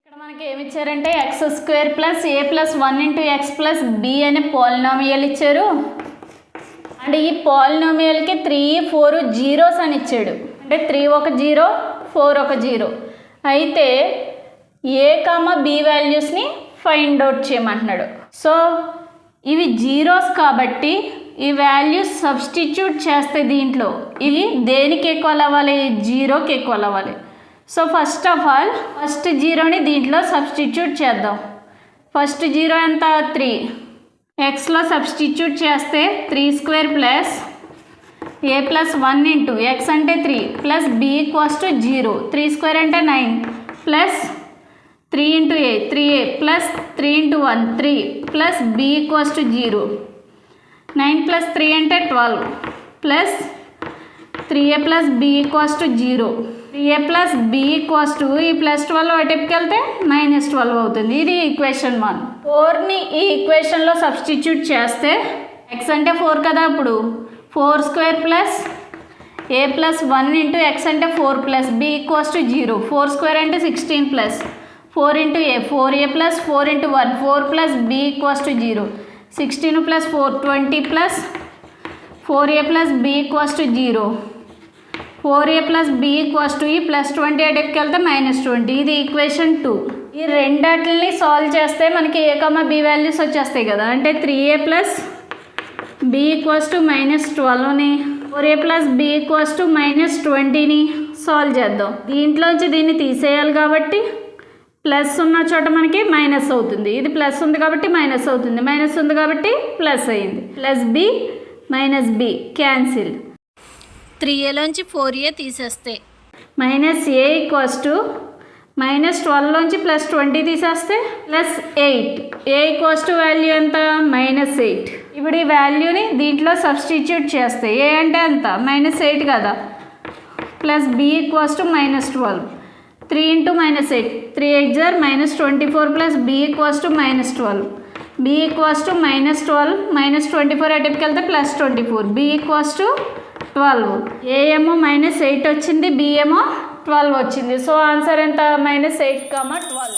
ఇక్కడ మనకి ఏమి ఇచ్చారంటే x square plus a plus 1 into x plus b అనే పాలినామియల్ ఇచ్చారు. అండ్ ఈ పాలినామియల్కి 3, 4 జీరోస్ అని ఇచ్చాడు. అంటే 3 ఒక 0, 4 ఒక 0. అయితే ఏ కామా బి వాల్యూస్ని ఫైండ్ అవుట్ చేయమంటున్నాడు. సో ఇవి జీరోస్ కాబట్టి ఈ వాల్యూస్ సబ్స్టిట్యూట్ చేస్తే దీంట్లో ఇవి దేనికి ఈక్వల్ అవ్వాలి? జీరోకి ఈక్వల్ అవ్వాలి. So first of all first జీరోని దీంట్లో సబ్స్టిట్యూట్ చేద్దాం. ఫస్ట్ జీరో ఎంత? 3. ఎక్స్లో సబ్స్టిట్యూట్ చేస్తే 3 square plus a plus 1 into x అంటే 3 plus b equals to 0. 3 square అంటే 9 plus 3 into a 3a plus 3 into 1 3 plus b equals to 0. 9 plus 3 అంటే 12 plus 3a plus b equals to 0. 3a plus b equals to ఈ plus 12 అటుపైకి వెళ్తే -12 అవుతుంది. ఇది equation 1. 4ని ఈ ఈక్వేషన్లో substitute చేస్తే ఎక్స్ అంటే 4 కదా, అప్పుడు 4 square plus a plus 1 into x అంటే 4 plus b equals to 0. 4 square అంటే 16 plus 4 into a 4a plus 4 into 1 4 plus b equals to 0. 16 plus 4 20 plus 4a plus b equals to 0. 4a plus b equals to ఈ plus 20 అటుపైకి వెళ్తే -20. ఇది equation 2. ఈ రెండాటిని solve చేస్తే మనకి ఏ comma B values వచ్చేస్తాయి కదా. అంటే 3a plus b equals to -12ని 4a plus b equals to -20ని సాల్వ్ చేద్దాం. దీంట్లోంచి దీన్ని తీసేయాలి కాబట్టి ప్లస్ ఉన్న చోట మనకి మైనస్ అవుతుంది. ఇది ప్లస్ ఉంది కాబట్టి మైనస్ అవుతుంది, మైనస్ ఉంది కాబట్టి ప్లస్ అయింది. Plus b minus b cancel. 3aలోంచి 4a తీసేస్తే -a ఈక్వల్స్ టు -12లోంచి +20 తీసేస్తే +8. a ఈక్వల్స్ టు వాల్యూ ఎంత? -8. ఇప్పుడు ఈ వాల్యూని దీంట్లో సబ్స్టిట్యూట్ చేస్తే a అంటే ఎంత? -8 కదా, plus b equals to -12. 3 into -8 3 8 -24 plus b equals to -12. b equals to -12 -24 అటుపైకి వెళ్తే +24. b equals to 12. a ఏమో -8 వచ్చింది, b ఏమో 12 వచ్చింది. సో ఆన్సర్ ఎంత? -8, 12.